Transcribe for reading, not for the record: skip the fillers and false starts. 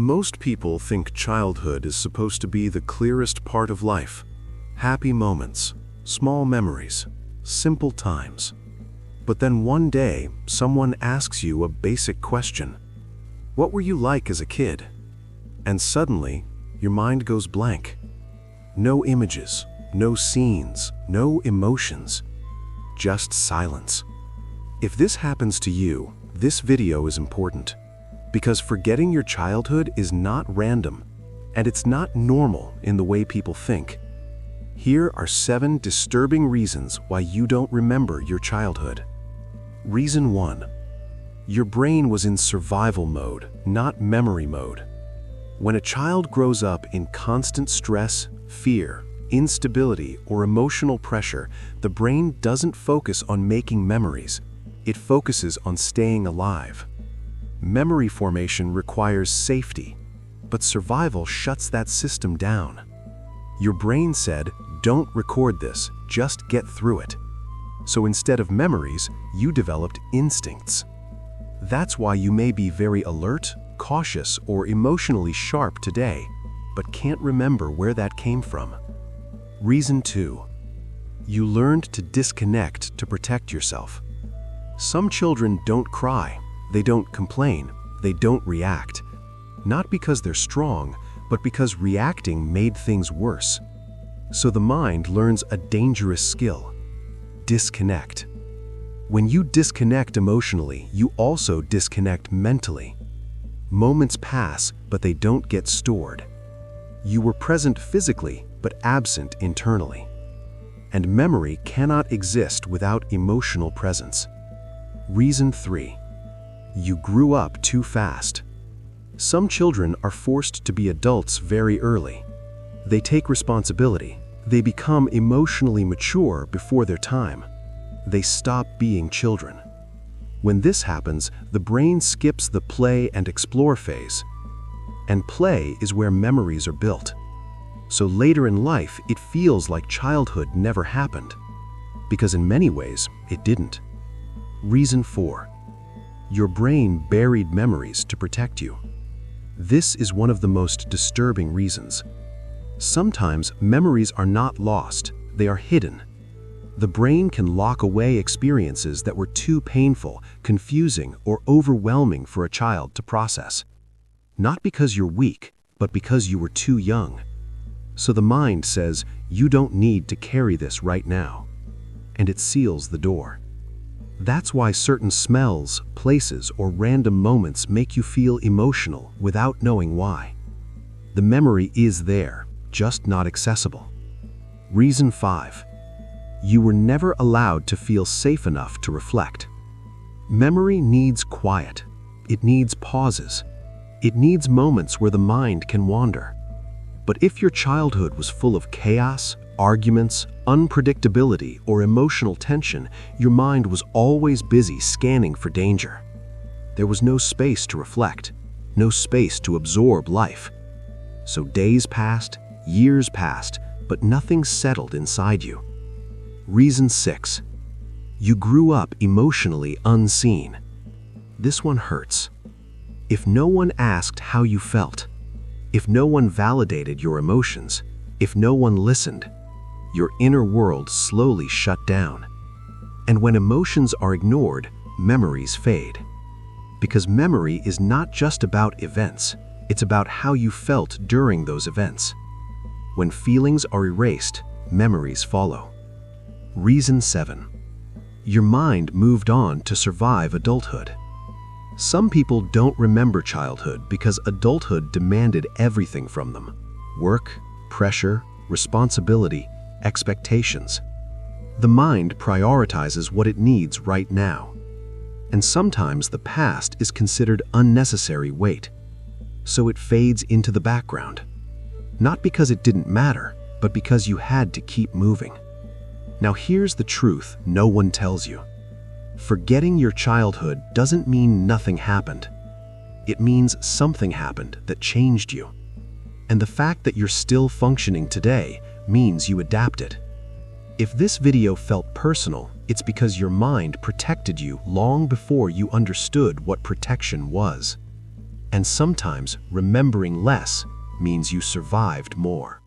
Most people think childhood is supposed to be the clearest part of life. Happy moments, small memories, simple times. But then one day, someone asks you a basic question. What were you like as a kid? And suddenly, your mind goes blank. No images, no scenes, no emotions. Just silence. If this happens to you, this video is important. Because forgetting your childhood is not random, and it's not normal in the way people think. Here are 7 disturbing reasons why you don't remember your childhood. Reason 1. Your brain was in survival mode, not memory mode. When a child grows up in constant stress, fear, instability, or emotional pressure, the brain doesn't focus on making memories. It focuses on staying alive. Memory formation requires safety, but survival shuts that system down. Your brain said, "Don't record this, just get through it." So instead of memories, you developed instincts. That's why you may be very alert, cautious, or emotionally sharp today, but can't remember where that came from. Reason 2. You learned to disconnect to protect yourself. Some children don't cry. They don't complain, they don't react. Not because they're strong, but because reacting made things worse. So the mind learns a dangerous skill: disconnect. When you disconnect emotionally, you also disconnect mentally. Moments pass, but they don't get stored. You were present physically, but absent internally. And memory cannot exist without emotional presence. Reason 3. You grew up too fast. Some children are forced to be adults very early. They take responsibility. They become emotionally mature before their time. They stop being children. When this happens, the brain skips the play and explore phase. And play is where memories are built. So later in life, it feels like childhood never happened. Because in many ways, it didn't. Reason 4. Your brain buried memories to protect you. This is one of the most disturbing reasons. Sometimes memories are not lost, they are hidden. The brain can lock away experiences that were too painful, confusing, or overwhelming for a child to process. Not because you're weak, but because you were too young. So the mind says, you don't need to carry this right now. And it seals the door. That's why certain smells, places, or random moments make you feel emotional without knowing why. The memory is there, just not accessible. Reason 5. You were never allowed to feel safe enough to reflect. Memory needs quiet. It needs pauses. It needs moments where the mind can wander. But if your childhood was full of chaos, arguments, unpredictability, or emotional tension, your mind was always busy scanning for danger. There was no space to reflect, no space to absorb life. So days passed, years passed, but nothing settled inside you. Reason 6. You grew up emotionally unseen. This one hurts. If no one asked how you felt, if no one validated your emotions, if no one listened, your inner world slowly shut down. And when emotions are ignored, memories fade. Because memory is not just about events, it's about how you felt during those events. When feelings are erased, memories follow. Reason 7. Your mind moved on to survive adulthood. Some people don't remember childhood because adulthood demanded everything from them: work, pressure, responsibility, expectations. The mind prioritizes what it needs right now. And sometimes the past is considered unnecessary weight. So it fades into the background. Not because it didn't matter, but because you had to keep moving. Now here's the truth no one tells you. Forgetting your childhood doesn't mean nothing happened. It means something happened that changed you. And the fact that you're still functioning today means you adapted. If this video felt personal, it's because your mind protected you long before you understood what protection was. And sometimes remembering less means you survived more.